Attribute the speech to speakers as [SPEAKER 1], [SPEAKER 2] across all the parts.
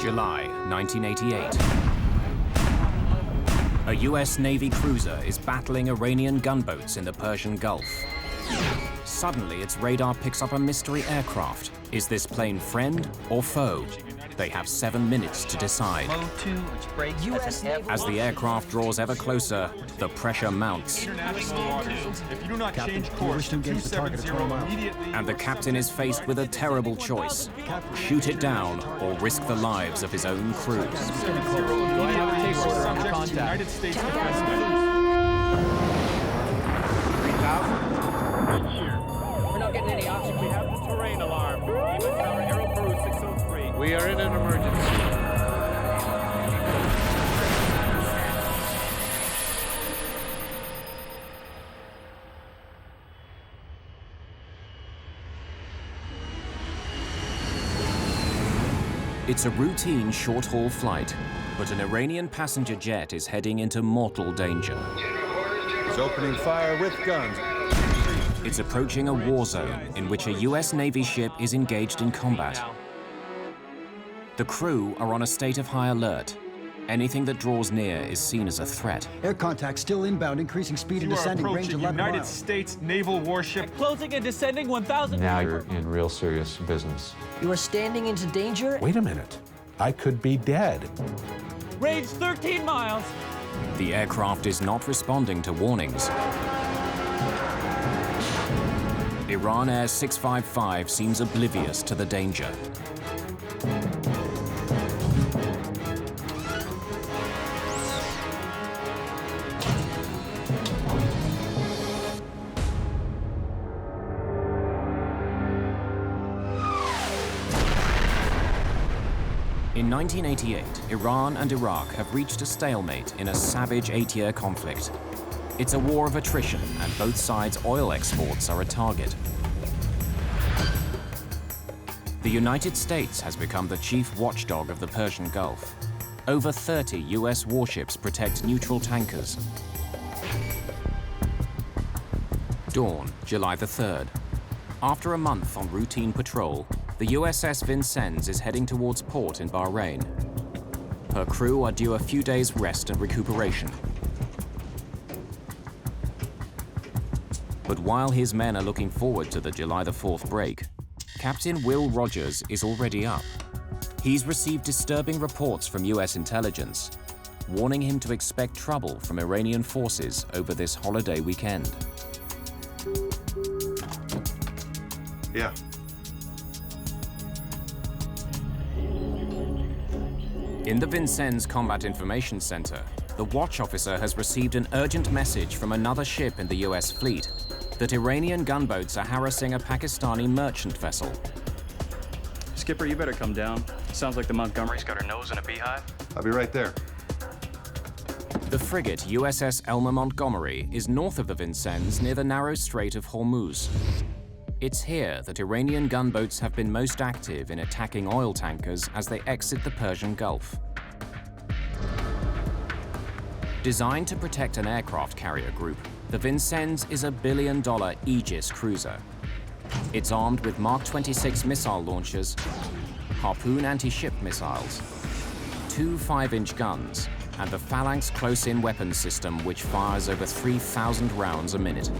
[SPEAKER 1] July 1988. A US Navy cruiser is battling Iranian gunboats in the Persian Gulf. Suddenly, its radar picks up a mystery aircraft. Is this plane friend or foe? They have 7 minutes to decide. As the aircraft draws ever closer, the pressure mounts.
[SPEAKER 2] If you do not change course to 270 immediately...
[SPEAKER 1] And the captain is faced with a terrible choice. Shoot it down or risk the lives of his own crew.
[SPEAKER 2] United States Defense Measures.
[SPEAKER 3] 3,000. We're not getting any oxygen. We have the terrain alarm. Even our Aero Peru 603. We are in an emergency.
[SPEAKER 1] It's a routine short-haul flight, but an Iranian passenger jet is heading into mortal danger.
[SPEAKER 4] It's opening fire with guns.
[SPEAKER 1] It's approaching a war zone in which a US Navy ship is engaged in combat. The crew are on a state of high alert. Anything that draws near is seen as a threat.
[SPEAKER 5] Air contact still inbound, increasing speed and descending range 11
[SPEAKER 2] United
[SPEAKER 5] miles.
[SPEAKER 2] States naval warship.
[SPEAKER 3] Closing and descending 1,000.
[SPEAKER 6] Now you're in real serious business.
[SPEAKER 7] You are standing into danger?
[SPEAKER 8] Wait a minute. I could be dead.
[SPEAKER 3] Range 13 miles.
[SPEAKER 1] The aircraft is not responding to warnings. Iran Air 655 seems oblivious to the danger. In 1988, Iran and Iraq have reached a stalemate in a savage 8-year conflict. It's a war of attrition, and both sides' oil exports are a target. The United States has become the chief watchdog of the Persian Gulf. Over 30 US warships protect neutral tankers. Dawn, July the 3rd. After a month on routine patrol, the USS Vincennes is heading towards port in Bahrain. Her crew are due a few days' rest and recuperation. But while his men are looking forward to the July the 4th break, Captain Will Rogers is already up. He's received disturbing reports from US intelligence, warning him to expect trouble from Iranian forces over this holiday weekend.
[SPEAKER 4] Yeah.
[SPEAKER 1] In the Vincennes Combat Information Center, the watch officer has received an urgent message from another ship in the US fleet that Iranian gunboats are harassing a Pakistani merchant vessel.
[SPEAKER 9] Skipper, you better come down. Sounds like the Montgomery's got her nose in a beehive.
[SPEAKER 4] I'll be right there.
[SPEAKER 1] The frigate USS Elmer Montgomery is north of the Vincennes near the narrow Strait of Hormuz. It's here that Iranian gunboats have been most active in attacking oil tankers as they exit the Persian Gulf. Designed to protect an aircraft carrier group, the Vincennes is a billion-dollar Aegis cruiser. It's armed with Mark 26 missile launchers, Harpoon anti-ship missiles, 2 5-inch guns, and the Phalanx close-in weapons system, which fires over 3,000 rounds a minute.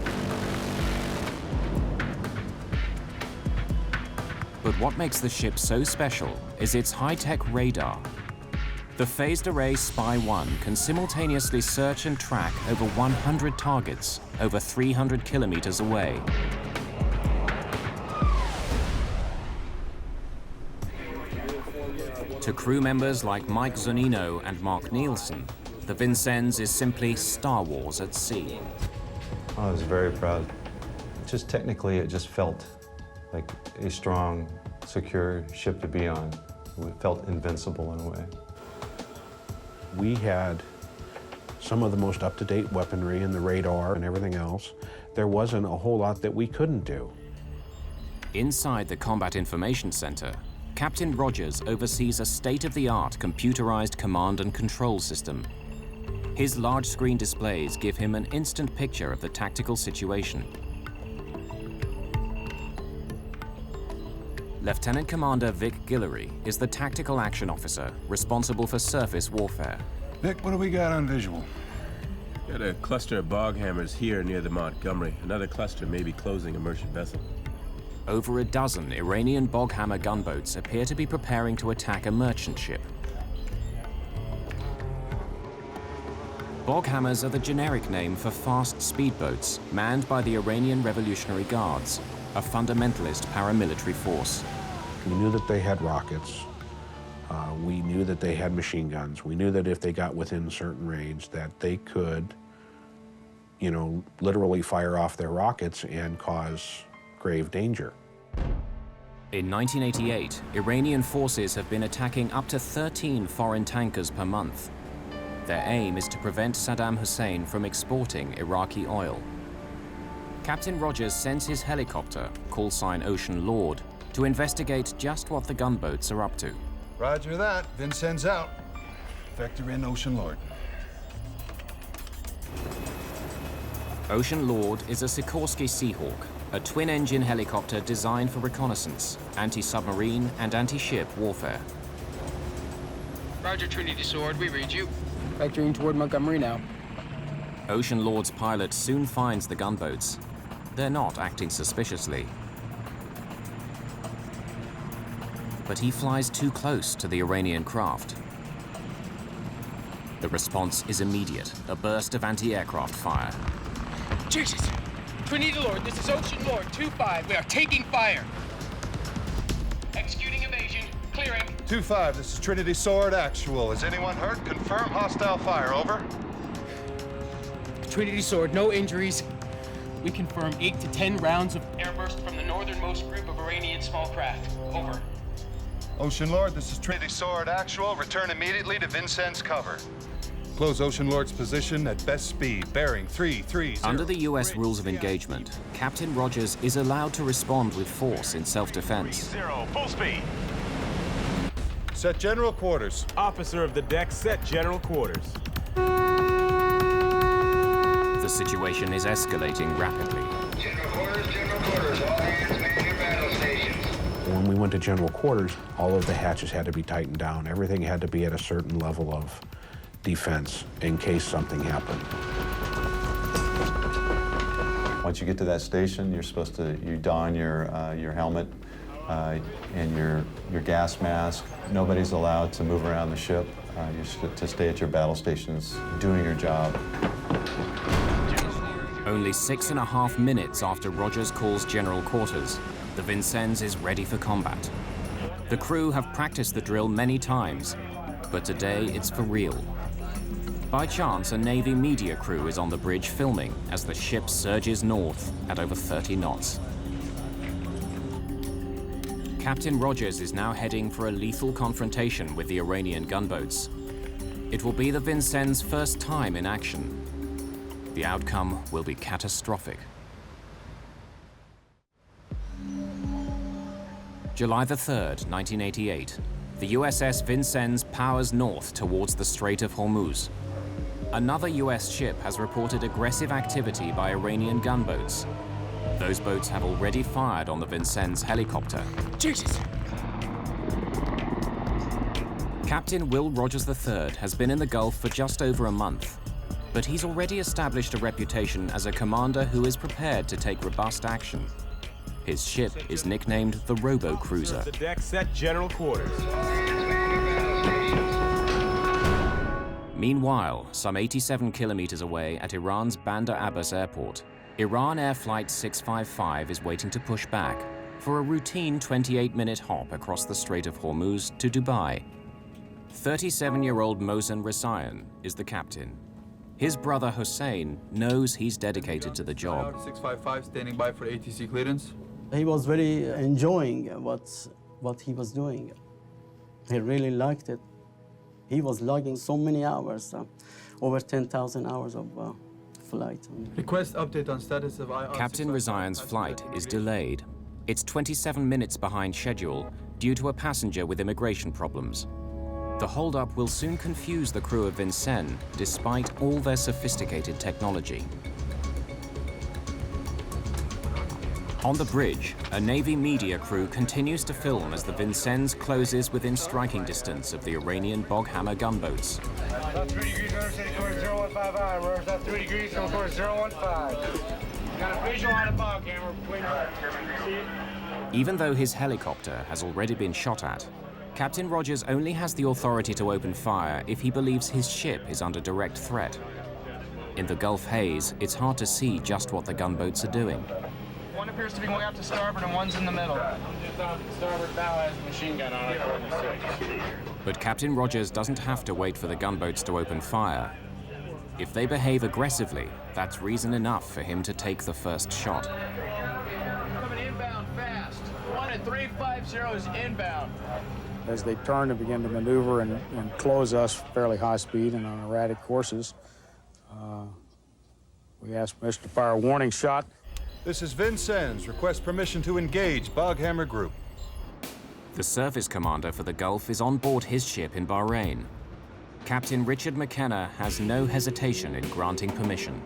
[SPEAKER 1] But what makes the ship so special is its high-tech radar. The phased array Spy-1 can simultaneously search and track over 100 targets over 300 kilometers away. To crew members like Mike Zunino and Mark Nielsen, the Vincennes is simply Star Wars at sea.
[SPEAKER 6] I was very proud. Just technically, it just felt like a strong, secure ship to be on. We felt invincible in a way.
[SPEAKER 8] We had some of the most up-to-date weaponry and the radar and everything else. There wasn't a whole lot that we couldn't do.
[SPEAKER 1] Inside the Combat Information Center, Captain Rogers oversees a state-of-the-art computerized command and control system. His large screen displays give him an instant picture of the tactical situation. Lieutenant Commander Vic Guillory is the tactical action officer responsible for surface warfare.
[SPEAKER 4] Vic, what do we got on visual?
[SPEAKER 10] Got a cluster of bog hammers here near the Montgomery. Another cluster may be closing a merchant vessel.
[SPEAKER 1] Over a dozen Iranian bog hammer gunboats appear to be preparing to attack a merchant ship. Bog hammers are the generic name for fast speedboats manned by the Iranian Revolutionary Guards, a fundamentalist paramilitary force.
[SPEAKER 8] We knew that they had rockets. We knew that they had machine guns. We knew that if they got within certain range that they could, you know, literally fire off their rockets and cause grave danger.
[SPEAKER 1] In 1988, Iranian forces have been attacking up to 13 foreign tankers per month. Their aim is to prevent Saddam Hussein from exporting Iraqi oil. Captain Rogers sends his helicopter, call sign Ocean Lord, to investigate just what the gunboats are up to.
[SPEAKER 4] Roger that. Vincennes out. Vector in Ocean Lord.
[SPEAKER 1] Ocean Lord is a Sikorsky Seahawk, a twin-engine helicopter designed for reconnaissance, anti-submarine, and anti-ship warfare.
[SPEAKER 3] Roger, Trinity Sword, we read you.
[SPEAKER 7] Vectoring toward Montgomery now.
[SPEAKER 1] Ocean Lord's pilot soon finds the gunboats. They're not acting suspiciously. But he flies too close to the Iranian craft. The response is immediate, a burst of anti-aircraft fire.
[SPEAKER 3] Jesus! Trinity Lord, this is Ocean Lord 2-5. We are taking fire. Executing evasion. Clearing.
[SPEAKER 4] 2-5, this is Trinity Sword Actual. Is anyone hurt? Confirm hostile fire, over.
[SPEAKER 3] Trinity Sword, no injuries. We confirm 8 to 10 rounds of airburst from the northernmost group of Iranian small craft. Over.
[SPEAKER 4] Ocean Lord, this is Trinity Sword Actual. Return immediately to Vincennes cover. Close Ocean Lord's position at best speed, bearing 330.
[SPEAKER 1] Under the U.S. rules of engagement, Captain Rogers is allowed to respond with force in self-defense.
[SPEAKER 10] 30, full speed.
[SPEAKER 4] Set general quarters.
[SPEAKER 10] Officer of the deck, set general quarters.
[SPEAKER 1] The situation is escalating rapidly.
[SPEAKER 11] General quarters, all hands man your battle stations.
[SPEAKER 8] When we went to general quarters, all of the hatches had to be tightened down. Everything had to be at a certain level of defense in case something happened.
[SPEAKER 6] Once you get to that station, you're supposed to, you don your helmet and your gas mask. Nobody's allowed to move around the ship. You're to stay at your battle stations doing your job.
[SPEAKER 1] Only 6.5 minutes after Rogers calls general quarters, the Vincennes is ready for combat. The crew have practiced the drill many times, but today it's for real. By chance, a Navy media crew is on the bridge filming as the ship surges north at over 30 knots. Captain Rogers is now heading for a lethal confrontation with the Iranian gunboats. It will be the Vincennes' first time in action. The outcome will be catastrophic. July the 3rd, 1988. The USS Vincennes powers north towards the Strait of Hormuz. Another US ship has reported aggressive activity by Iranian gunboats. Those boats have already fired on the Vincennes helicopter.
[SPEAKER 3] Jesus!
[SPEAKER 1] Captain Will Rogers III has been in the Gulf for just over a month, but he's already established a reputation as a commander who is prepared to take robust action. His ship is nicknamed the Robo-Cruiser.
[SPEAKER 10] The deck, set general quarters.
[SPEAKER 1] Meanwhile, some 87 kilometers away at Iran's Bandar Abbas airport, Iran Air Flight 655 is waiting to push back for a routine 28-minute hop across the Strait of Hormuz to Dubai. 37-year-old Mohsen Rasayan is the captain. His brother Hussein knows he's dedicated to the job.
[SPEAKER 2] 655 standing by for ATC clearance.
[SPEAKER 12] He was very enjoying what he was doing. He really liked it. He was logging so many hours, over 10,000 hours of flight.
[SPEAKER 2] Request update on status of IR.
[SPEAKER 1] Captain Rasayan's flight is delayed. It's 27 minutes behind schedule due to a passenger with immigration problems. The holdup will soon confuse the crew of Vincennes, despite all their sophisticated technology. On the bridge, a Navy media crew continues to film as the Vincennes closes within striking distance of the Iranian Boghammer gunboats.
[SPEAKER 11] About 3 degrees, River City, course 015 I. We're about 3 degrees from course 015. Got a visual on a Boghammer between us. See it?
[SPEAKER 1] Even though his helicopter has already been shot at, Captain Rogers only has the authority to open fire if he believes his ship is under direct threat. In the Gulf haze, it's hard to see just what the gunboats are doing.
[SPEAKER 2] One appears to be going out to starboard and one's in the middle.
[SPEAKER 3] Just on starboard bow has a machine gun on it, according to 6.
[SPEAKER 1] But Captain Rogers doesn't have to wait for the gunboats to open fire. If they behave aggressively, that's reason enough for him to take the first shot.
[SPEAKER 3] Coming inbound fast. 1 and 350 is inbound.
[SPEAKER 7] As they turn and begin to maneuver and close us fairly high speed and on erratic courses, we asked permission to fire a warning shot.
[SPEAKER 4] This is Vincennes. Request permission to engage Boghammer Group.
[SPEAKER 1] The service commander for the Gulf is on board his ship in Bahrain. Captain Richard McKenna has no hesitation in granting permission.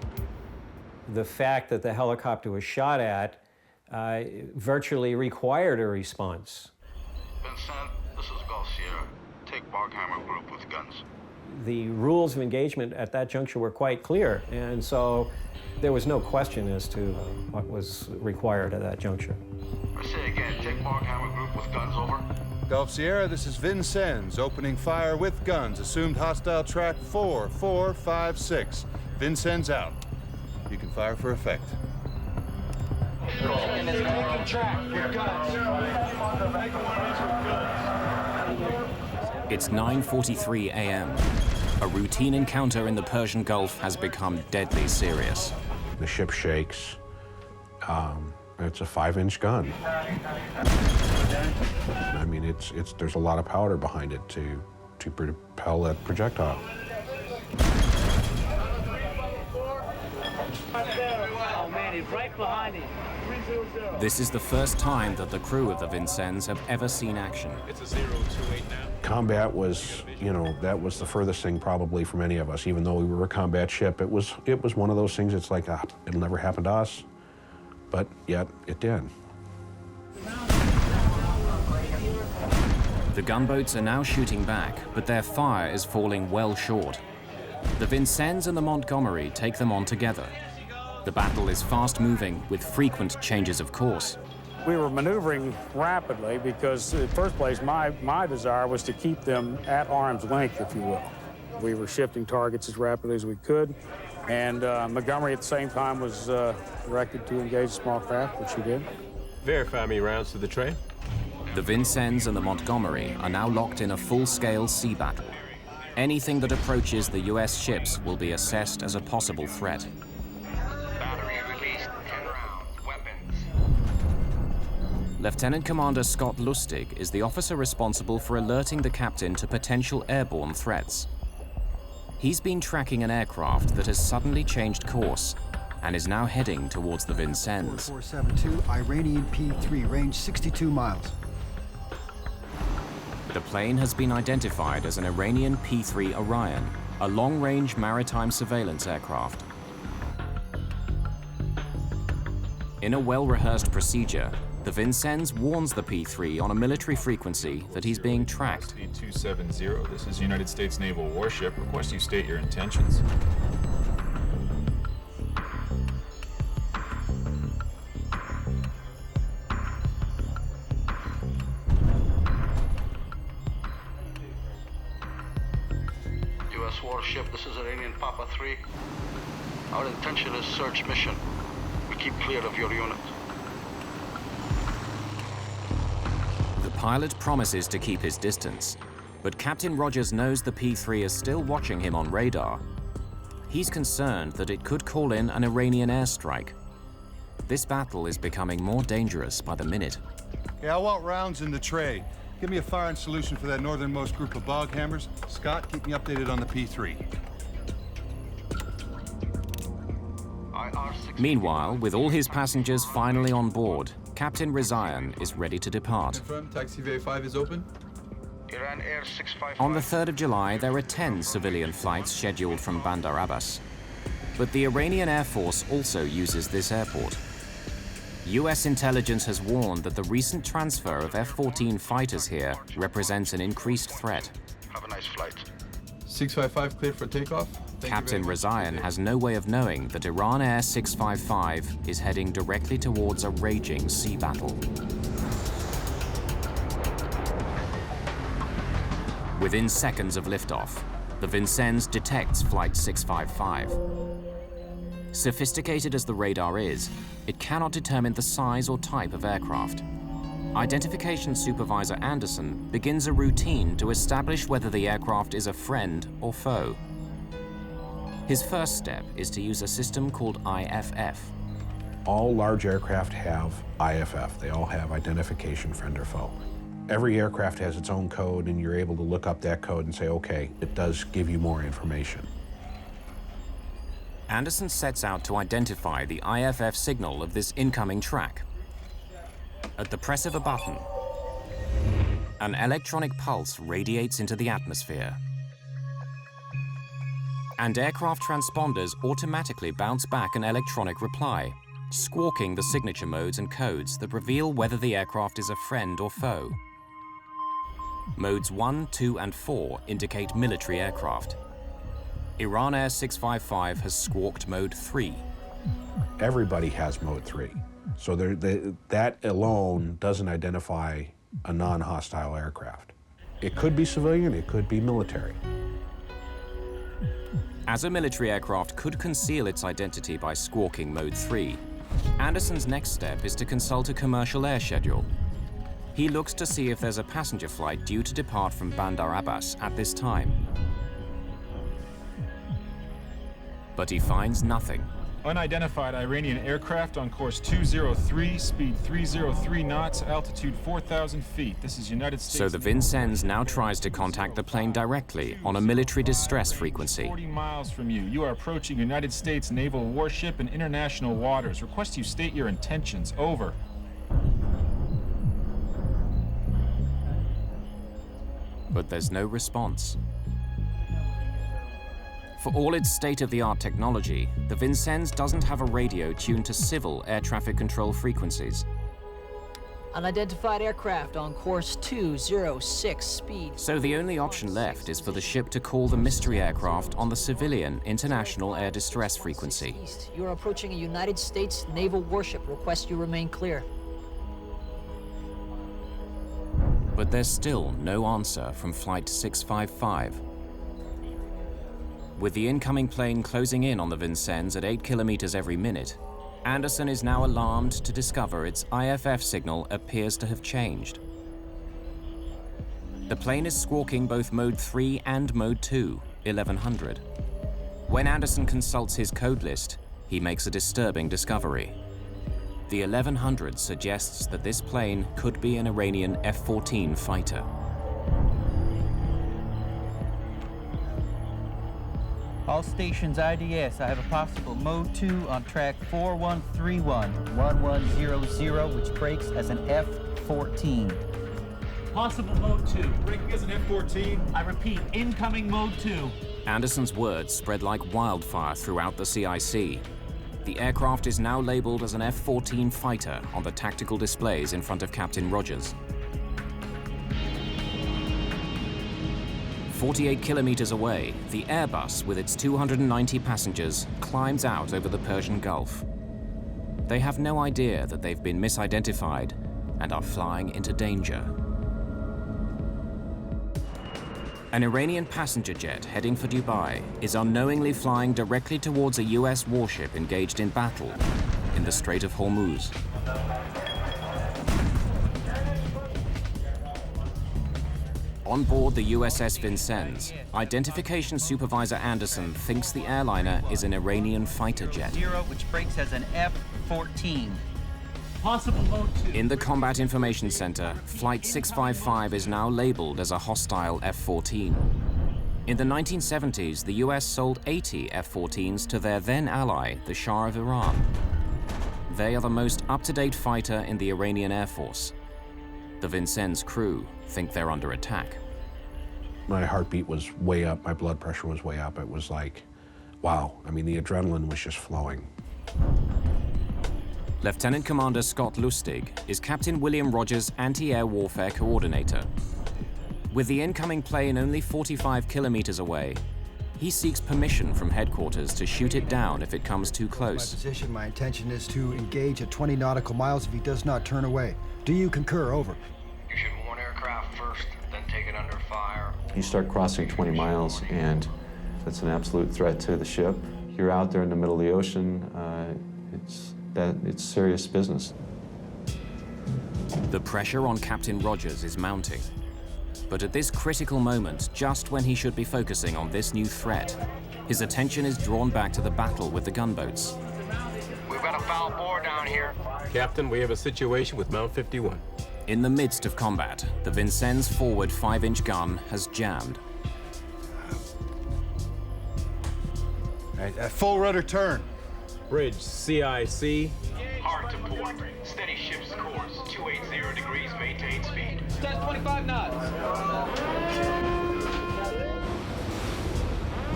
[SPEAKER 13] The fact that the helicopter was shot at virtually required a response.
[SPEAKER 11] Vincent, this is Gulf Sierra. Take Boghammer Group with guns.
[SPEAKER 13] The rules of engagement at that juncture were quite clear, and so there was no question as to what was required at that juncture.
[SPEAKER 11] I say again, take Boghammer Group with guns, over.
[SPEAKER 4] Gulf Sierra, this is Vincennes. Opening fire with guns. Assumed hostile track 4456. Vincennes out. You can fire for effect.
[SPEAKER 11] Making track with guns.
[SPEAKER 1] It's 9:43 a.m. A routine encounter in the Persian Gulf has become deadly serious.
[SPEAKER 8] The ship shakes. It's a 5-inch gun. I mean, there's a lot of powder behind it to propel that projectile.
[SPEAKER 3] Oh man, he's right behind him. 300.
[SPEAKER 1] This is the first time that the crew of the Vincennes have ever seen action.
[SPEAKER 9] It's a 028 now.
[SPEAKER 8] Combat was, that was the furthest thing probably from any of us. Even though we were a combat ship, it was one of those things. It's like it'll never happen to us, but yet it did.
[SPEAKER 1] The gunboats are now shooting back, but their fire is falling well short. The Vincennes and the Montgomery take them on together. The battle is fast-moving, with frequent changes of course.
[SPEAKER 7] We were maneuvering rapidly because, in the first place, my desire was to keep them at arm's length, if you will. We were shifting targets as rapidly as we could, and Montgomery at the same time was directed to engage a small craft, which he did.
[SPEAKER 10] Verify me rounds to the tray.
[SPEAKER 1] The Vincennes and the Montgomery are now locked in a full-scale sea battle. Anything that approaches the U.S. ships will be assessed as a possible threat.
[SPEAKER 11] Battery released 10 rounds. Weapons.
[SPEAKER 1] Lieutenant Commander Scott Lustig is the officer responsible for alerting the captain to potential airborne threats. He's been tracking an aircraft that has suddenly changed course and is now heading towards the Vincennes.
[SPEAKER 5] 4472, Iranian P3, range 62 miles.
[SPEAKER 1] The plane has been identified as an Iranian P3 Orion, a long-range maritime surveillance aircraft. In a well-rehearsed procedure, the Vincennes warns the P3 on a military frequency that he's being tracked.
[SPEAKER 14] 270, this is United States Naval warship. Request you state your intentions.
[SPEAKER 11] U.S. warship, this is Iranian Papa 3. Our intention is search mission. We keep clear of your unit.
[SPEAKER 1] The pilot promises to keep his distance, but Captain Rogers knows the P3 is still watching him on radar. He's concerned that it could call in an Iranian airstrike. This battle is becoming more dangerous by the minute.
[SPEAKER 4] Okay, I want rounds in the tray. Give me a fire and solution for that northernmost group of Boghammers. Scott, keep me updated on the P3.
[SPEAKER 1] Meanwhile, with all his passengers finally on board, Captain Rizayan is ready to depart.
[SPEAKER 14] Confirm, taxi V5 is open.
[SPEAKER 11] Iran Air 655.
[SPEAKER 1] On the 3rd of July, there are 10 civilian flights scheduled from Bandar Abbas. But the Iranian Air Force also uses this airport. US intelligence has warned that the recent transfer of F-14 fighters here represents an increased threat.
[SPEAKER 15] Have a nice flight.
[SPEAKER 2] 655 cleared for takeoff.
[SPEAKER 1] Captain Razayan has no way of knowing that Iran Air 655 is heading directly towards a raging sea battle. Within seconds of liftoff, the Vincennes detects Flight 655. Sophisticated as the radar is, it cannot determine the size or type of aircraft. Identification Supervisor Anderson begins a routine to establish whether the aircraft is a friend or foe. His first step is to use a system called IFF.
[SPEAKER 8] All large aircraft have IFF. They all have identification friend or foe. Every aircraft has its own code, and you're able to look up that code and say, okay, it does give you more information.
[SPEAKER 1] Anderson sets out to identify the IFF signal of this incoming track. At the press of a button, an electronic pulse radiates into the atmosphere. And aircraft transponders automatically bounce back an electronic reply, squawking the signature modes and codes that reveal whether the aircraft is a friend or foe. Modes 1, 2, and 4 indicate military aircraft. Iran Air 655 has squawked Mode 3.
[SPEAKER 8] Everybody has Mode 3. So that alone doesn't identify a non-hostile aircraft. It could be civilian, it could be military.
[SPEAKER 1] As a military aircraft could conceal its identity by squawking Mode 3, Anderson's next step is to consult a commercial air schedule. He looks to see if there's a passenger flight due to depart from Bandar Abbas at this time. But he finds nothing.
[SPEAKER 14] Unidentified Iranian aircraft on course 203, speed 303 knots, altitude 4,000 feet. This is United States.
[SPEAKER 1] So the Vincennes now tries to contact the plane directly on a military distress frequency.
[SPEAKER 14] 40 miles from you. You are approaching United States naval warship in international waters. Request you state your intentions. Over.
[SPEAKER 1] But there's no response. For all its state-of-the-art technology, the Vincennes doesn't have a radio tuned to civil air traffic control frequencies.
[SPEAKER 16] Unidentified aircraft on course 206, speed.
[SPEAKER 1] So the only option left is for the ship to call the mystery aircraft on the civilian international air distress frequency.
[SPEAKER 16] You are approaching a United States naval warship. Request you remain clear.
[SPEAKER 1] But there's still no answer from Flight 655. With the incoming plane closing in on the Vincennes at 8 kilometers every minute, Anderson is now alarmed to discover its IFF signal appears to have changed. The plane is squawking both Mode 3 and Mode 2, 1100. When Anderson consults his code list, he makes a disturbing discovery. The 1100 suggests that this plane could be an Iranian F-14 fighter.
[SPEAKER 17] All stations IDS, I have a possible Mode 2 on track 4131, 1100, which breaks as an F-14.
[SPEAKER 3] Possible Mode 2.
[SPEAKER 2] Breaking as an F-14.
[SPEAKER 3] I repeat, incoming Mode 2.
[SPEAKER 1] Anderson's words spread like wildfire throughout the CIC. The aircraft is now labeled as an F-14 fighter on the tactical displays in front of Captain Rogers. 48 kilometers away, the Airbus with its 290 passengers climbs out over the Persian Gulf. They have no idea that they've been misidentified and are flying into danger. An Iranian passenger jet heading for Dubai is unknowingly flying directly towards a US warship engaged in battle in the Strait of Hormuz. On board the USS Vincennes, Identification Supervisor Anderson thinks the airliner is an Iranian fighter jet.
[SPEAKER 17] Which breaks as an F-14.
[SPEAKER 3] Possible Mode 2.
[SPEAKER 1] In the Combat Information Center, Flight 655 is now labeled as a hostile F-14. In the 1970s, the US sold 80 F-14s to their then ally, the Shah of Iran. They are the most up-to-date fighter in the Iranian Air Force. The Vincennes crew think they're under attack.
[SPEAKER 8] My heartbeat was way up, my blood pressure was way up. It was like, wow. I mean, the adrenaline was just flowing.
[SPEAKER 1] Lieutenant Commander Scott Lustig is Captain William Rogers' anti-air warfare coordinator. With the incoming plane only 45 kilometers away, he seeks permission from headquarters to shoot it down if it comes too close.
[SPEAKER 5] My intention is to engage at 20 nautical miles if he does not turn away. Do you concur? Over.
[SPEAKER 11] You should warn aircraft first, then take it under fire.
[SPEAKER 6] You start crossing 20 miles, and that's an absolute threat to the ship. You're out there in the middle of the ocean. It's serious business.
[SPEAKER 1] The pressure on Captain Rogers is mounting. But at this critical moment, just when he should be focusing on this new threat, his attention is drawn back to the battle with the gunboats.
[SPEAKER 11] We've got a foul bore down here.
[SPEAKER 10] Captain, we have a situation with Mount 51.
[SPEAKER 1] In the midst of combat, the Vincennes' forward 5-inch gun has jammed.
[SPEAKER 4] Right, full rudder turn.
[SPEAKER 10] Bridge, CIC.
[SPEAKER 11] Hard to port. Steady ship's course. 280 degrees, maintain speed.
[SPEAKER 3] That's 25 knots.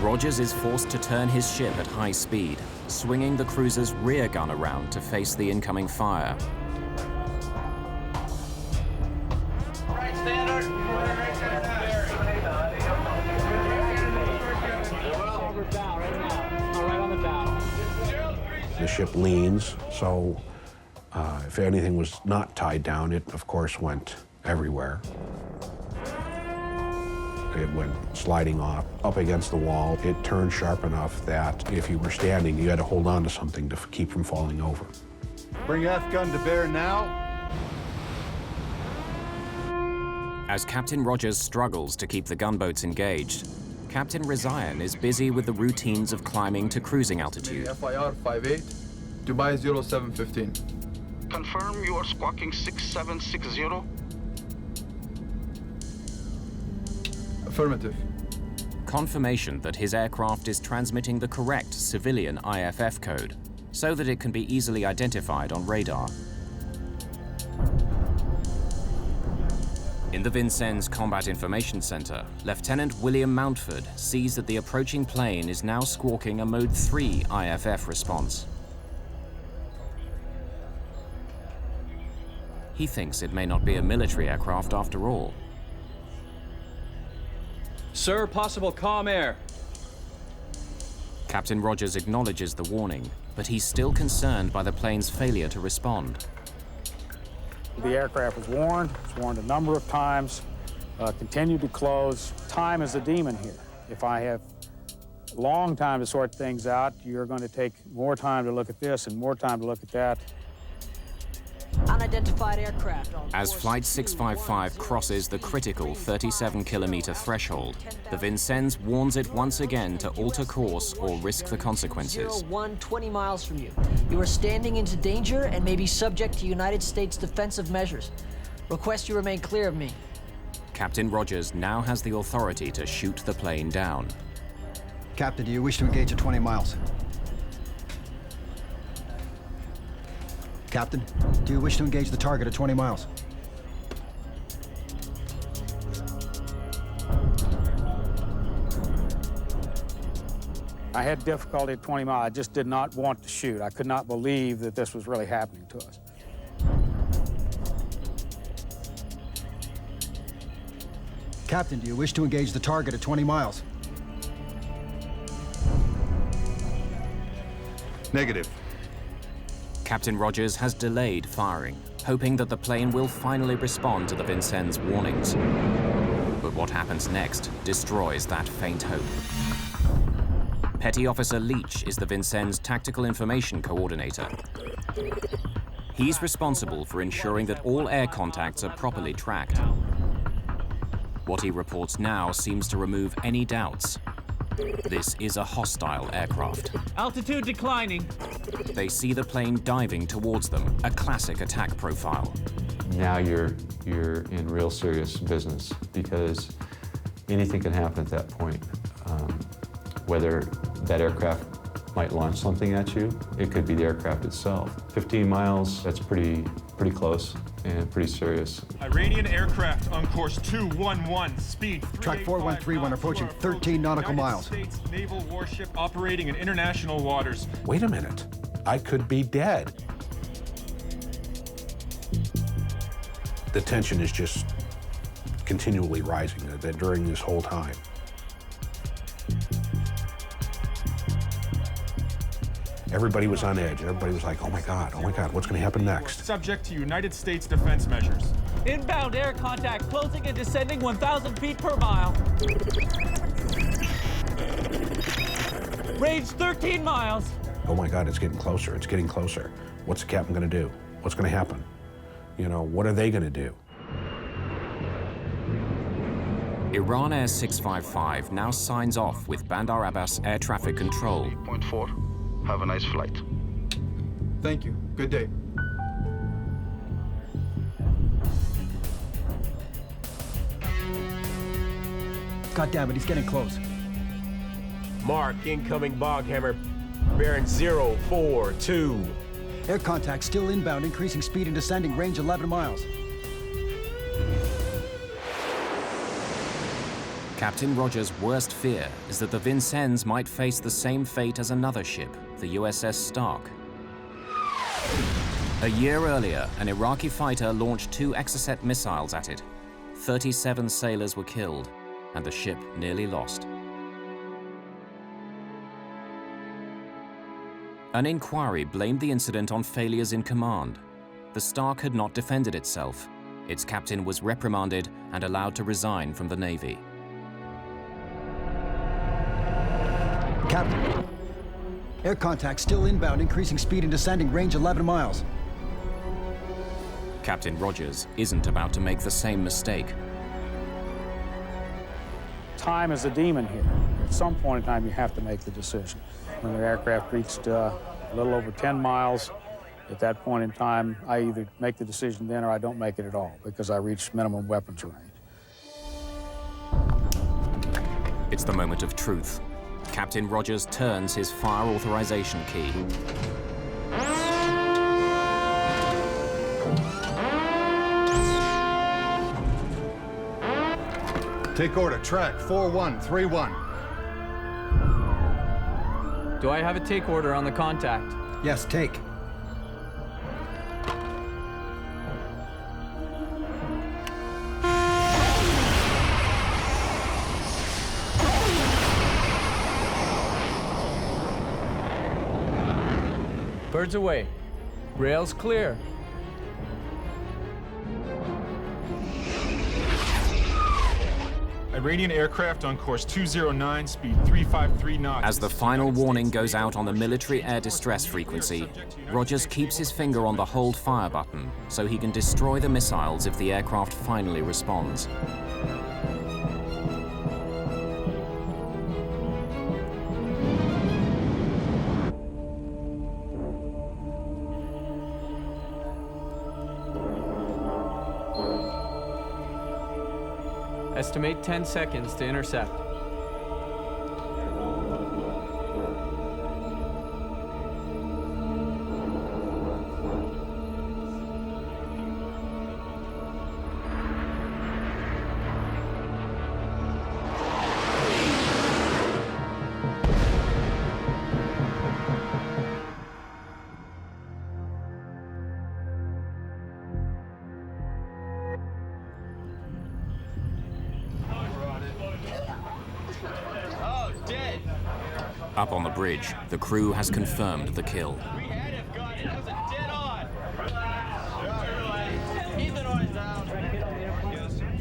[SPEAKER 1] Rogers is forced to turn his ship at high speed, swinging the cruiser's rear gun around to face the incoming fire.
[SPEAKER 3] Right, standard.
[SPEAKER 8] The ship leans, so if anything was not tied down, it of course went everywhere. It went sliding off, up against the wall. It turned sharp enough that if you were standing, you had to hold on to something to keep from falling over.
[SPEAKER 4] Bring aft gun to bear now.
[SPEAKER 1] As Captain Rogers struggles to keep the gunboats engaged, Captain Rezaian is busy with the routines of climbing to cruising altitude.
[SPEAKER 15] FIR 58, Dubai 0715.
[SPEAKER 18] Confirm you are squawking 6760.
[SPEAKER 15] Affirmative.
[SPEAKER 1] Confirmation that his aircraft is transmitting the correct civilian IFF code, so that it can be easily identified on radar. In the Vincennes Combat Information Center, Lieutenant William Mountford sees that the approaching plane is now squawking a Mode 3 IFF response. He thinks it may not be a military aircraft after all.
[SPEAKER 9] Sir, possible calm air.
[SPEAKER 1] Captain Rogers acknowledges the warning, but he's still concerned by the plane's failure to respond.
[SPEAKER 7] The aircraft was warned a number of times, continued to close. Time is a demon here. If I have a long time to sort things out, you're going to take more time to look at this and more time to look at that.
[SPEAKER 16] Unidentified aircraft on
[SPEAKER 1] As Flight 655 crosses the critical 37-kilometer threshold, the Vincennes warns it once again to alter course or risk the consequences.
[SPEAKER 16] 01, 20 miles from you. You are standing into danger and may be subject to United States defensive measures. Request you remain clear of me.
[SPEAKER 1] Captain Rogers now has the authority to shoot the plane down.
[SPEAKER 5] Captain, do you wish to engage at 20 miles? Captain, do you wish to engage the target at 20 miles?
[SPEAKER 7] I had difficulty at 20 miles. I just did not want to shoot. I could not believe that this was really happening to us.
[SPEAKER 5] Captain, do you wish to engage the target at 20 miles?
[SPEAKER 4] Negative.
[SPEAKER 1] Captain Rogers has delayed firing, hoping that the plane will finally respond to the Vincennes' warnings. But what happens next destroys that faint hope. Petty Officer Leach is the Vincennes' tactical information coordinator. He's responsible for ensuring that all air contacts are properly tracked. What he reports now seems to remove any doubts. This is a hostile aircraft.
[SPEAKER 3] Altitude declining.
[SPEAKER 1] They see the plane diving towards them, a classic attack profile.
[SPEAKER 6] Now you're in real serious business because anything can happen at that point. Whether that aircraft might launch something at you, it could be the aircraft itself. 15 miles, that's pretty close and pretty serious.
[SPEAKER 2] Iranian aircraft on course 211, speed 385
[SPEAKER 5] Track 4131 approaching 13 nautical miles.
[SPEAKER 2] United States naval warship operating in international waters.
[SPEAKER 8] Wait a minute. I could be dead. the tension is just continually rising during this whole time. Everybody was on edge. Everybody was like, oh my God, what's going to happen next?
[SPEAKER 14] Subject to United States defense measures.
[SPEAKER 19] Inbound air contact, closing and descending 1,000 feet per mile. Range 13 miles.
[SPEAKER 8] Oh my God, it's getting closer. It's getting closer. What's the captain going to do? What's going to happen? You know, what are they going to do?
[SPEAKER 1] Iran Air 655 now signs off with Bandar Abbas Air Traffic Control.
[SPEAKER 18] 8.4. Have a nice flight.
[SPEAKER 15] Thank you. Good day.
[SPEAKER 5] God damn it, he's getting close.
[SPEAKER 10] Mark, incoming bog hammer, bearing 042.
[SPEAKER 5] Air contact still inbound, increasing speed and descending, range 11 miles.
[SPEAKER 1] Captain Rogers' worst fear is that the Vincennes might face the same fate as another ship, the USS Stark. A year earlier, an Iraqi fighter launched 2 Exocet missiles at it. 37 sailors were killed, and the ship nearly lost. An inquiry blamed the incident on failures in command. The Stark had not defended itself. Its captain was reprimanded and allowed to resign from the Navy.
[SPEAKER 5] Captain, air contact still inbound, increasing speed and descending, range 11 miles.
[SPEAKER 1] Captain Rogers isn't about to make the same mistake.
[SPEAKER 7] Time is a demon here. At some point in time, you have to make the decision. When the aircraft reached a little over 10 miles, at that point in time, I either make the decision then or I don't make it at all because I reached minimum weapons range.
[SPEAKER 1] It's the moment of truth. Captain Rogers turns his fire authorization key.
[SPEAKER 4] Take order, track 4131.
[SPEAKER 19] Do I have a take order on the contact?
[SPEAKER 5] Yes, take.
[SPEAKER 19] Birds away. Rails clear.
[SPEAKER 14] Iranian aircraft on course 209, speed 353 knots.
[SPEAKER 1] As the final warning goes out on the military air distress frequency, Rogers keeps his finger on the hold fire button so he can destroy the missiles if the aircraft finally responds.
[SPEAKER 19] Estimate 10 seconds to intercept.
[SPEAKER 1] Up on the bridge, the crew has confirmed the kill.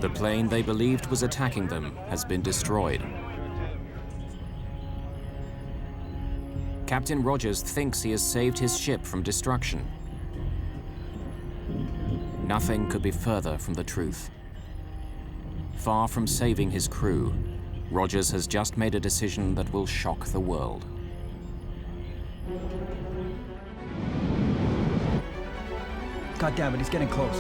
[SPEAKER 1] The plane they believed was attacking them has been destroyed. Captain Rogers thinks he has saved his ship from destruction. Nothing could be further from the truth. Far from saving his crew, Rogers has just made a decision that will shock the world.
[SPEAKER 5] God damn it, he's getting close.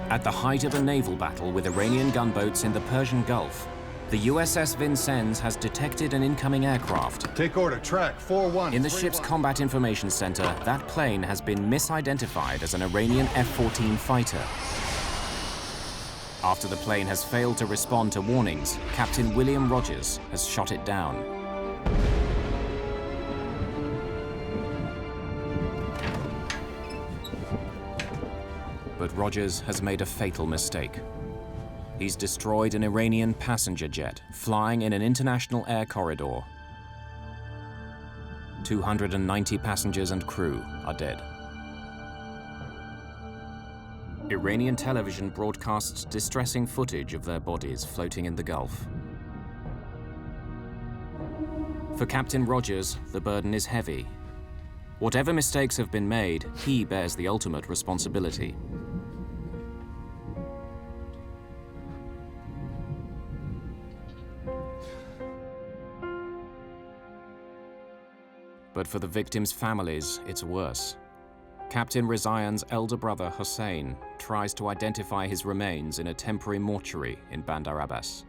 [SPEAKER 1] At the height of a naval battle with Iranian gunboats in the Persian Gulf, the USS Vincennes has detected an incoming aircraft.
[SPEAKER 4] Take order, track 4131.
[SPEAKER 1] In the ship's combat information center, that plane has been misidentified as an Iranian F-14 fighter. After the plane has failed to respond to warnings, Captain William Rogers has shot it down. But Rogers has made a fatal mistake. He's destroyed an Iranian passenger jet flying in an international air corridor. 290 passengers and crew are dead. Iranian television broadcasts distressing footage of their bodies floating in the Gulf. For Captain Rogers, the burden is heavy. Whatever mistakes have been made, he bears the ultimate responsibility. But for the victims' families, it's worse. Captain Rizayan's elder brother, Hussein, tries to identify his remains in a temporary mortuary in Bandar Abbas.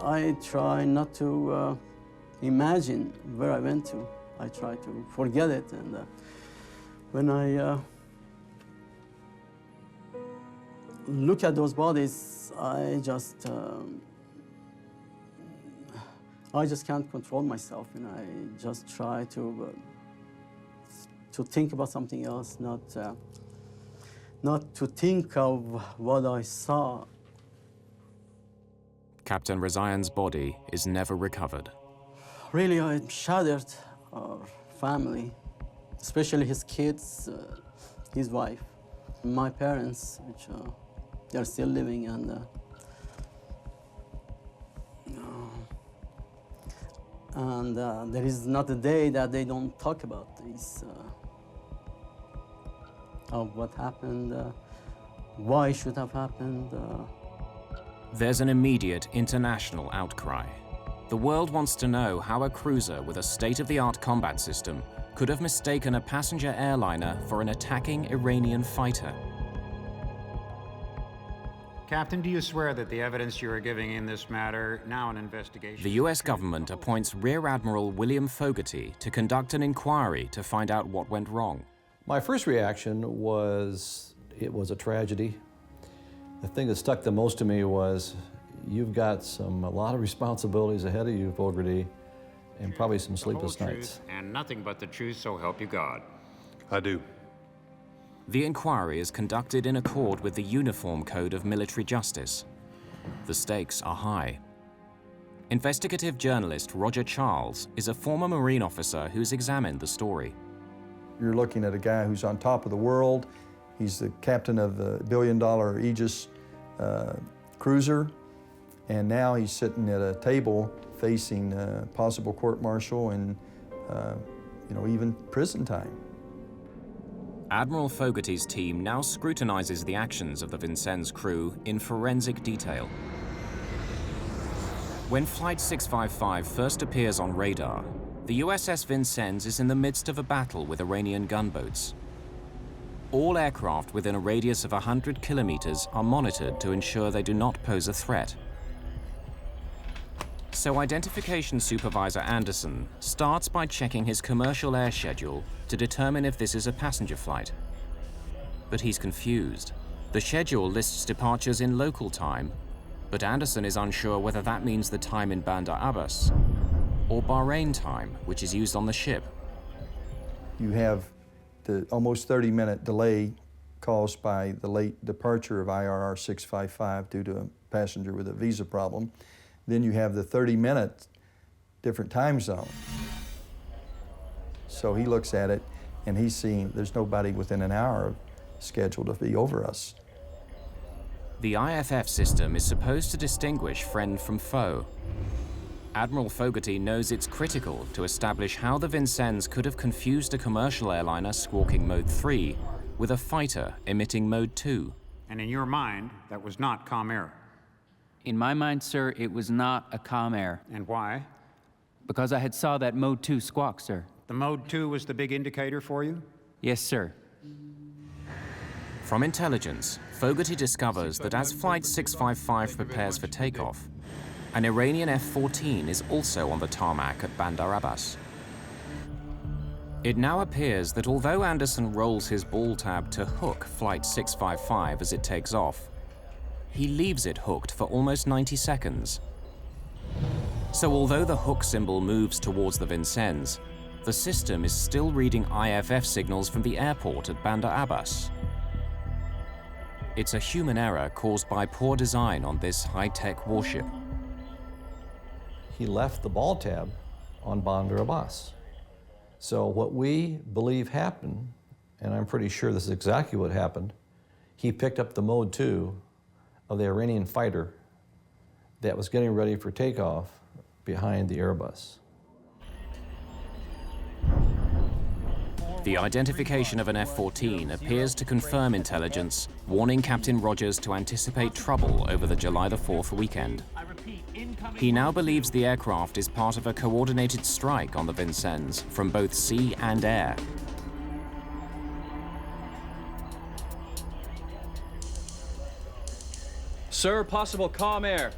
[SPEAKER 12] I try not to imagine where I went to. I try to forget it, and when I look at those bodies, I just can't control myself, and I just try to think about something else, not to think of what I saw.
[SPEAKER 1] Captain Rizayan's body is never recovered.
[SPEAKER 12] Really, I'm shattered. Our family, especially his kids, his wife, my parents, which they're still living, and there is not a day that they don't talk about this, of what happened, why it should have happened.
[SPEAKER 1] There's an immediate international outcry. The world wants to know how a cruiser with a state-of-the-art combat system could have mistaken a passenger airliner for an attacking Iranian fighter.
[SPEAKER 20] Captain, do you swear that the evidence you are giving in this matter, now an investigation...
[SPEAKER 1] The US government appoints Rear Admiral William Fogarty to conduct an inquiry to find out what went wrong.
[SPEAKER 21] My first reaction was, it was a tragedy. The thing that stuck the most to me was, you've got a lot of responsibilities ahead of you, Fogarty, and probably some sleepless nights.
[SPEAKER 20] And nothing but the truth, so help you God.
[SPEAKER 4] I do.
[SPEAKER 1] The inquiry is conducted in accord with the Uniform Code of Military Justice. The stakes are high. Investigative journalist Roger Charles is a former Marine officer who's examined the story.
[SPEAKER 5] You're looking at a guy who's on top of the world. He's the captain of the billion-dollar Aegis cruiser. And now he's sitting at a table facing possible court-martial and, even prison time.
[SPEAKER 1] Admiral Fogarty's team now scrutinizes the actions of the Vincennes crew in forensic detail. When Flight 655 first appears on radar, the USS Vincennes is in the midst of a battle with Iranian gunboats. All aircraft within a radius of 100 kilometers are monitored to ensure they do not pose a threat. So Identification Supervisor Anderson starts by checking his commercial air schedule to determine if this is a passenger flight. But he's confused. The schedule lists departures in local time, but Anderson is unsure whether that means the time in Bandar Abbas or Bahrain time, which is used on the ship.
[SPEAKER 5] You have the almost 30-minute delay caused by the late departure of IRR 655 due to a passenger with a visa problem. Then you have the 30-minute different time zone. So he looks at it and he's seeing there's nobody within an hour scheduled to be over us.
[SPEAKER 1] The IFF system is supposed to distinguish friend from foe. Admiral Fogarty knows it's critical to establish how the Vincennes could have confused a commercial airliner squawking Mode 3 with a fighter emitting Mode 2.
[SPEAKER 20] And in your mind, that was not Com Air.
[SPEAKER 22] In my mind, sir, it was not a Com Air.
[SPEAKER 20] And why?
[SPEAKER 22] Because I had saw that Mode 2 squawk, sir.
[SPEAKER 20] The Mode 2 was the big indicator for you?
[SPEAKER 22] Yes, sir.
[SPEAKER 1] From intelligence, Fogarty discovers that as Flight 655 prepares for takeoff, an Iranian F-14 is also on the tarmac at Bandar Abbas. It now appears that although Anderson rolls his ball tab to hook Flight 655 as it takes off, he leaves it hooked for almost 90 seconds. So although the hook symbol moves towards the Vincennes, the system is still reading IFF signals from the airport at Bandar Abbas. It's a human error caused by poor design on this high-tech warship.
[SPEAKER 21] He left the ball tab on Bandar Abbas. So what we believe happened, and I'm pretty sure this is exactly what happened, he picked up the Mode 2 of the Iranian fighter that was getting ready for takeoff behind the Airbus.
[SPEAKER 1] The identification of an F-14 appears to confirm intelligence, warning Captain Rogers to anticipate trouble over the July the 4th weekend. He now believes the aircraft is part of a coordinated strike on the Vincennes from both sea and air.
[SPEAKER 9] Sir, possible calm air.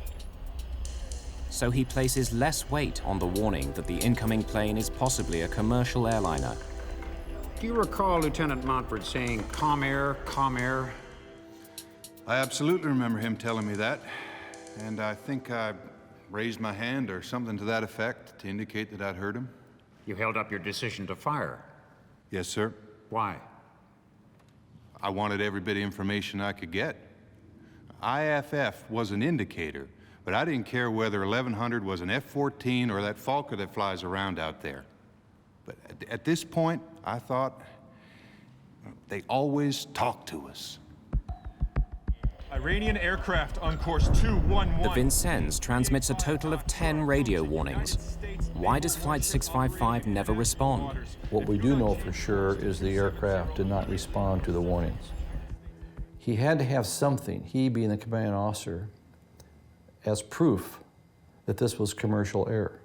[SPEAKER 1] So he places less weight on the warning that the incoming plane is possibly a commercial airliner.
[SPEAKER 20] Do you recall Lieutenant Montfort saying, calm air, calm air?
[SPEAKER 4] I absolutely remember him telling me that, and I think I raised my hand or something to that effect to indicate that I'd heard him.
[SPEAKER 20] You held up your decision to fire.
[SPEAKER 4] Yes, sir.
[SPEAKER 20] Why?
[SPEAKER 4] I wanted every bit of information I could get. IFF was an indicator, but I didn't care whether 1100 was an F-14 or that Falker that flies around out there. But at this point, I thought they always talk to us.
[SPEAKER 2] Iranian aircraft on course 211.
[SPEAKER 1] The Vincennes transmits a total of 10 radio warnings. Why does Flight 655 never respond?
[SPEAKER 21] What we do know for sure is the aircraft did not respond to the warnings. He had to have something, he being the commanding officer, as proof that this was commercial air.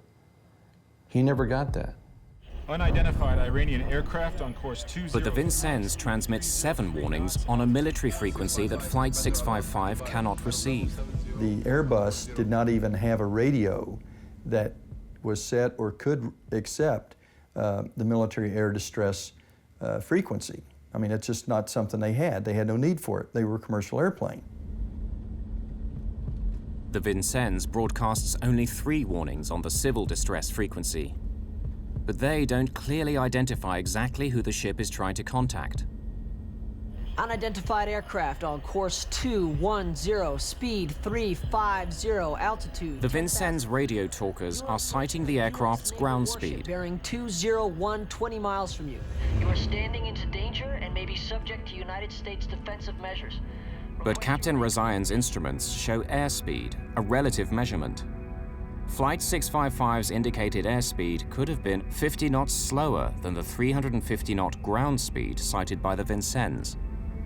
[SPEAKER 21] He never got that.
[SPEAKER 14] Unidentified Iranian aircraft on course 20.
[SPEAKER 1] But the Vincennes transmits 7 warnings on a military frequency that Flight 655 cannot receive.
[SPEAKER 5] The Airbus did not even have a radio that was set or could accept the military air distress frequency. I mean, it's just not something they had. They had no need for it. They were a commercial airplane.
[SPEAKER 1] The Vincennes broadcasts only 3 warnings on the civil distress frequency. But they don't clearly identify exactly who the ship is trying to contact.
[SPEAKER 16] Unidentified aircraft on course 210, speed 350, altitude.
[SPEAKER 1] The Vincennes radio talkers are citing the aircraft's ground speed.
[SPEAKER 16] Bearing 201, 20 miles from you. You are standing into danger and may be subject to United States defensive measures.
[SPEAKER 1] But Captain Razayan's instruments show airspeed, a relative measurement. Flight 655's indicated airspeed could have been 50 knots slower than the 350-knot ground speed cited by the Vincennes.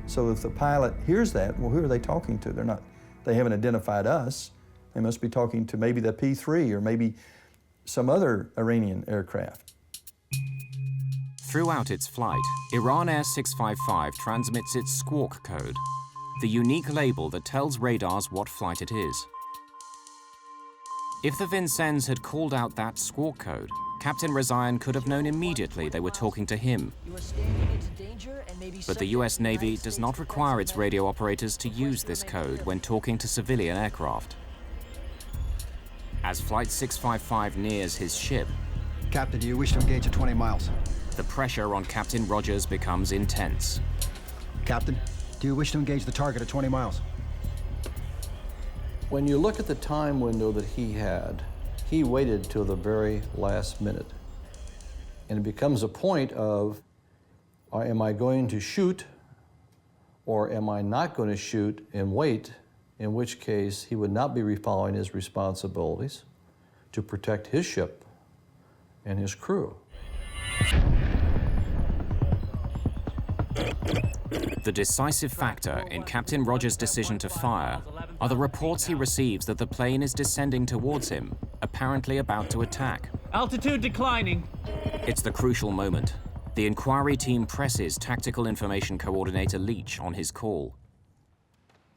[SPEAKER 5] So if the pilot hears that, well, who are they talking to? They haven't identified us. They must be talking to maybe the P-3 or maybe some other Iranian aircraft.
[SPEAKER 1] Throughout its flight, Iran Air 655 transmits its squawk code, the unique label that tells radars what flight it is. If the Vincennes had called out that squawk code, Captain Razayan could have known immediately they were talking to him. But the US Navy does not require its radio operators to use this code when talking to civilian aircraft. As Flight 655 nears his ship,
[SPEAKER 13] Captain, do you wish to engage at 20 miles?
[SPEAKER 1] The pressure on Captain Rogers becomes intense.
[SPEAKER 13] Captain, do you wish to engage the target at 20 miles?
[SPEAKER 21] When you look at the time window that he had, he waited till the very last minute. And it becomes a point of, am I going to shoot or am I not going to shoot and wait, in which case he would not be following his responsibilities to protect his ship and his crew.
[SPEAKER 1] The decisive factor in Captain Rogers' decision to fire are the reports he receives that the plane is descending towards him, apparently about to attack.
[SPEAKER 19] Altitude declining.
[SPEAKER 1] It's the crucial moment. The inquiry team presses Tactical Information Coordinator Leach on his call.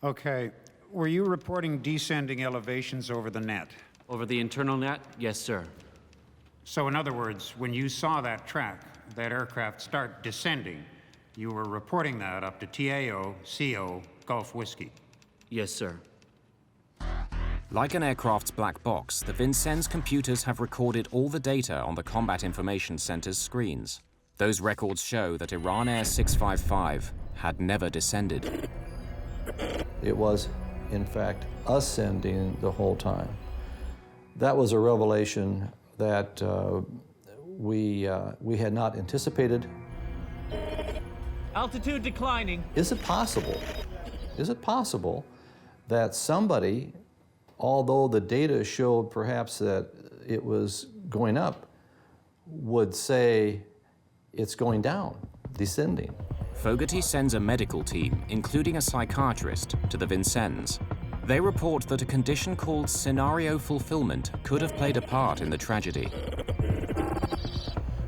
[SPEAKER 20] Okay, were you reporting descending elevations over the net?
[SPEAKER 22] Over the internal net? Yes, sir.
[SPEAKER 20] So in other words, when you saw that track, that aircraft start descending, you were reporting that up to TAO, CO, Gulf Whiskey?
[SPEAKER 22] Yes, sir.
[SPEAKER 1] Like an aircraft's black box, the Vincennes computers have recorded all the data on the Combat Information Center's screens. Those records show that Iran Air 655 had never descended.
[SPEAKER 21] It was, in fact, ascending the whole time. That was a revelation that we had not anticipated.
[SPEAKER 19] Altitude declining.
[SPEAKER 21] Is it possible that somebody, although the data showed perhaps that it was going up, would say it's going down, descending?
[SPEAKER 1] Fogarty sends a medical team, including a psychiatrist, to the Vincennes. They report that a condition called scenario fulfillment could have played a part in the tragedy.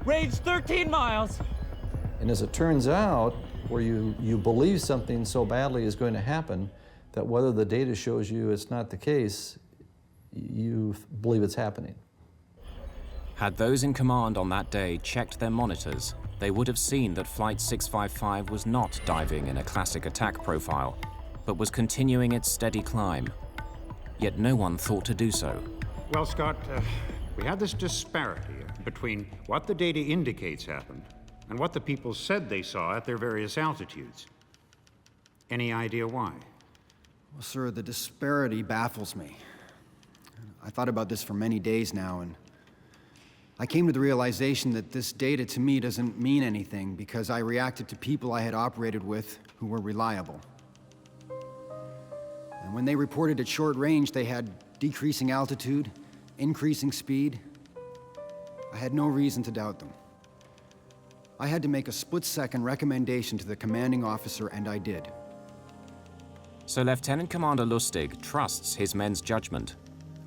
[SPEAKER 19] Range 13 miles.
[SPEAKER 21] And as it turns out, where you believe something so badly is going to happen, that whether the data shows you it's not the case, you believe it's happening.
[SPEAKER 1] Had those in command on that day checked their monitors, they would have seen that Flight 655 was not diving in a classic attack profile, but was continuing its steady climb. Yet no one thought to do so.
[SPEAKER 20] Well, Scott, we had this disparity between what the data indicates happened and what the people said they saw at their various altitudes. Any idea why?
[SPEAKER 13] Well, sir, the disparity baffles me. I thought about this for many days now, and I came to the realization that this data to me doesn't mean anything because I reacted to people I had operated with who were reliable. And when they reported at short range, they had decreasing altitude, increasing speed. I had no reason to doubt them. I had to make a split-second recommendation to the commanding officer, and I did.
[SPEAKER 1] So Lieutenant Commander Lustig trusts his men's judgment,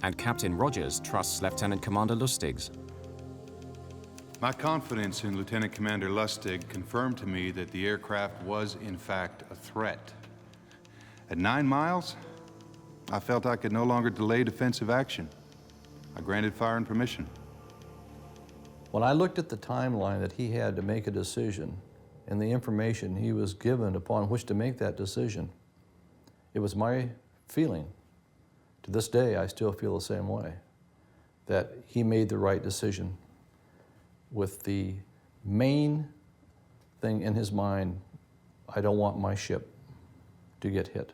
[SPEAKER 1] and Captain Rogers trusts Lieutenant Commander Lustig's.
[SPEAKER 4] My confidence in Lieutenant Commander Lustig confirmed to me that the aircraft was, in fact, a threat. At 9 miles, I felt I could no longer delay defensive action. I granted firing permission.
[SPEAKER 21] When I looked at the timeline that he had to make a decision and the information he was given upon which to make that decision, it was my feeling, to this day I still feel the same way, that he made the right decision with the main thing in his mind: I don't want my ship to get hit.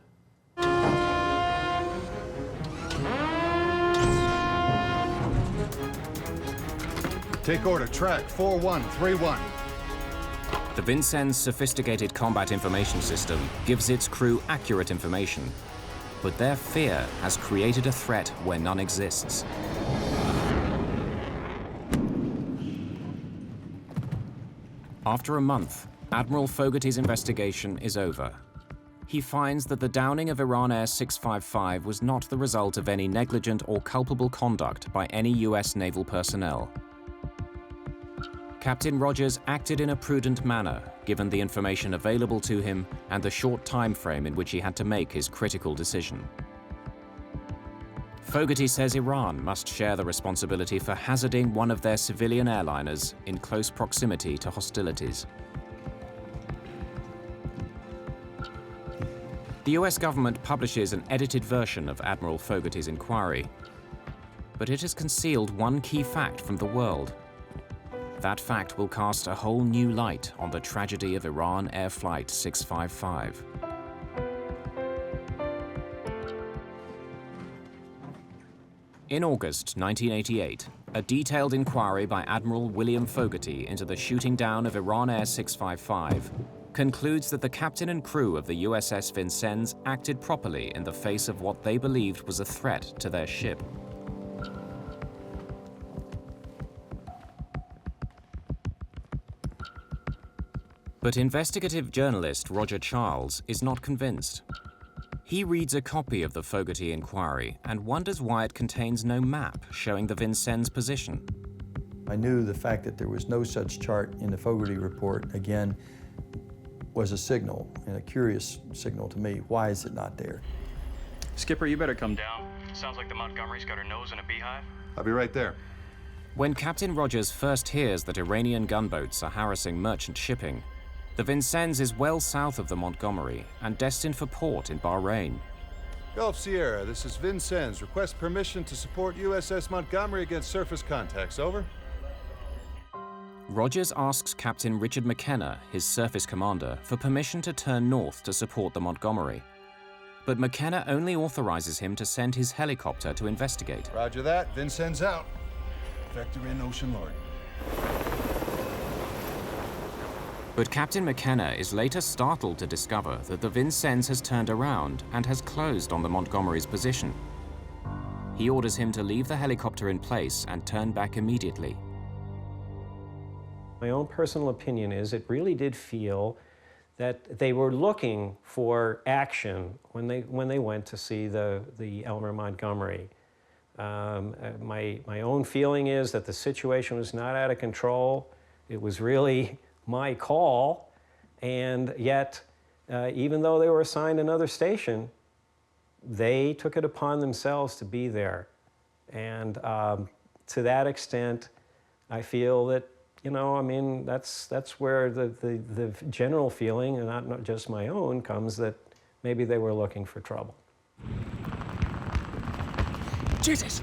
[SPEAKER 11] Take order, track 4131.
[SPEAKER 1] The Vincennes' sophisticated combat information system gives its crew accurate information, but their fear has created a threat where none exists. After a month, Admiral Fogarty's investigation is over. He finds that the downing of Iran Air 655 was not the result of any negligent or culpable conduct by any US naval personnel. Captain Rogers acted in a prudent manner, given the information available to him and the short time frame in which he had to make his critical decision. Fogarty says Iran must share the responsibility for hazarding one of their civilian airliners in close proximity to hostilities. The US government publishes an edited version of Admiral Fogarty's inquiry, but it has concealed one key fact from the world. That fact will cast a whole new light on the tragedy of Iran Air Flight 655. In August 1988, a detailed inquiry by Admiral William Fogarty into the shooting down of Iran Air 655 concludes that the captain and crew of the USS Vincennes acted properly in the face of what they believed was a threat to their ship. But investigative journalist Roger Charles is not convinced. He reads a copy of the Fogarty inquiry and wonders why it contains no map showing the Vincennes' position.
[SPEAKER 5] I knew the fact that there was no such chart in the Fogarty report, again, was a signal, and a curious signal to me. Why is it not there?
[SPEAKER 9] Skipper, you better come down. Sounds like the Montgomery's got her nose in a beehive.
[SPEAKER 4] I'll be right there.
[SPEAKER 1] When Captain Rogers first hears that Iranian gunboats are harassing merchant shipping, the Vincennes is well south of the Montgomery and destined for port in Bahrain.
[SPEAKER 11] Gulf Sierra, this is Vincennes. Request permission to support USS Montgomery against surface contacts. Over.
[SPEAKER 1] Rogers asks Captain Richard McKenna, his surface commander, for permission to turn north to support the Montgomery. But McKenna only authorizes him to send his helicopter to investigate.
[SPEAKER 11] Roger that. Vincennes out. Vector in, Ocean Lord.
[SPEAKER 1] But Captain McKenna is later startled to discover that the Vincennes has turned around and has closed on the Montgomery's position. He orders him to leave the helicopter in place and turn back immediately.
[SPEAKER 3] My own personal opinion is it really did feel that they were looking for action when they went to see the Elmer Montgomery. My own feeling is that the situation was not out of control. It was really my call, and yet, even though they were assigned another station, they took it upon themselves to be there. And to that extent, I feel that, you know, I mean, that's where the general feeling, and not just my own, comes that maybe they were looking for trouble.
[SPEAKER 17] Jesus!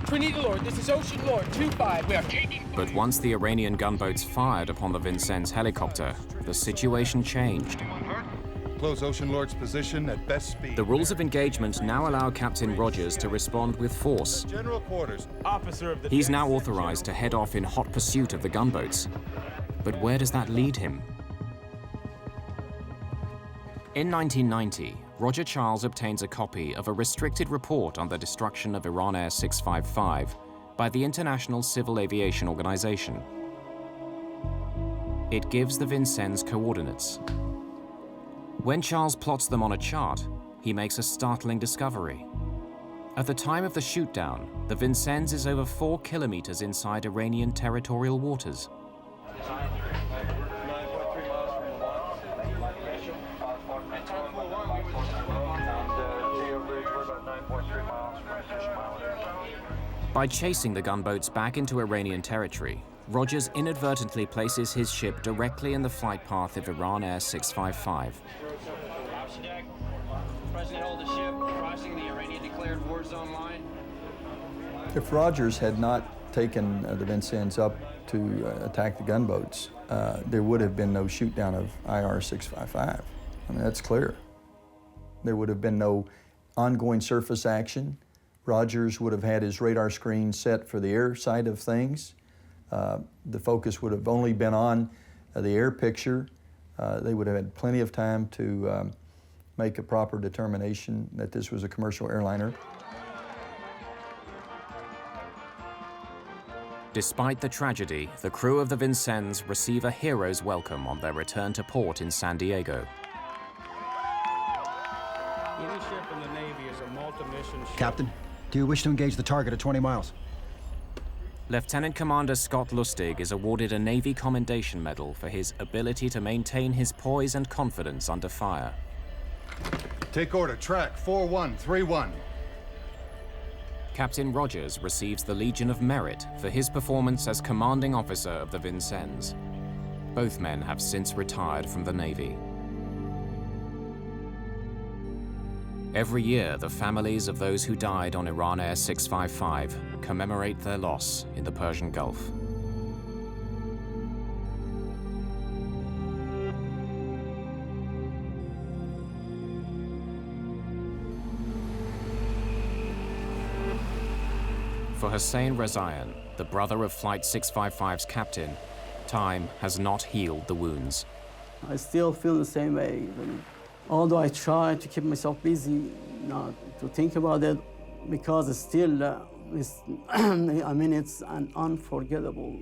[SPEAKER 17] Trinity Lord, this is Ocean Lord 2-5. We are taking...
[SPEAKER 1] But once the Iranian gunboats fired upon the Vincennes helicopter, the situation changed.
[SPEAKER 11] Close Ocean Lord's position at best speed.
[SPEAKER 1] The rules of engagement now allow Captain Rogers to respond with force.
[SPEAKER 11] General quarters.
[SPEAKER 2] Officer of the...
[SPEAKER 1] He's now authorized to head off in hot pursuit of the gunboats. But where does that lead him? In 1990, Roger Charles obtains a copy of a restricted report on the destruction of Iran Air 655 by the International Civil Aviation Organization. It gives the Vincennes coordinates. When Charles plots them on a chart, he makes a startling discovery. At the time of the shootdown, the Vincennes is over 4 kilometers inside Iranian territorial waters. By chasing the gunboats back into Iranian territory, Rogers inadvertently places his ship directly in the flight path of Iran Air 655.
[SPEAKER 5] If Rogers had not taken the Vincennes up to attack the gunboats, there would have been no shoot down of IR 655. I mean, that's clear. There would have been no ongoing surface action. Rogers would have had his radar screen set for the air side of things. The focus would have only been on the air picture. They would have had plenty of time to make a proper determination that this was a commercial airliner.
[SPEAKER 1] Despite the tragedy, the crew of the Vincennes receive a hero's welcome on their return to port in San Diego.
[SPEAKER 7] Any ship in the Navy is a multi-mission ship.
[SPEAKER 13] Captain, do you wish to engage the target at 20 miles?
[SPEAKER 1] Lieutenant Commander Scott Lustig is awarded a Navy Commendation Medal for his ability to maintain his poise and confidence under fire.
[SPEAKER 11] Take order, track 4131.
[SPEAKER 1] Captain Rogers receives the Legion of Merit for his performance as commanding officer of the Vincennes. Both men have since retired from the Navy. Every year, the families of those who died on Iran Air 655 commemorate their loss in the Persian Gulf. For Hussein Rezaian, the brother of Flight 655's captain, time has not healed the wounds.
[SPEAKER 12] I still feel the same way. Although I try to keep myself busy, not to think about it, because it's still, I mean, it's an unforgettable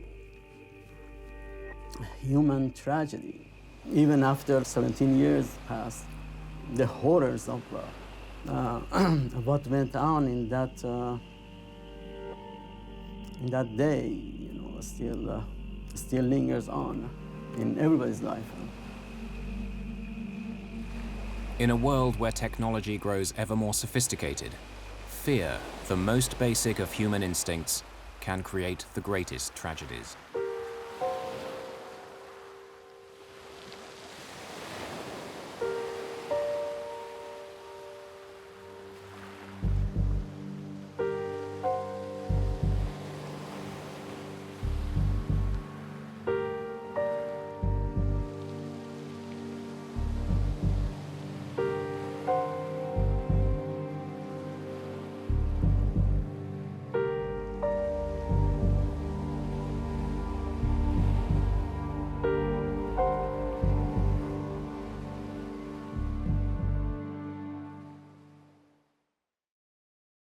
[SPEAKER 12] human tragedy. Even after 17 years passed, the horrors of what went on in that day, you know, still lingers on in everybody's life.
[SPEAKER 1] In a world where technology grows ever more sophisticated, fear, the most basic of human instincts, can create the greatest tragedies.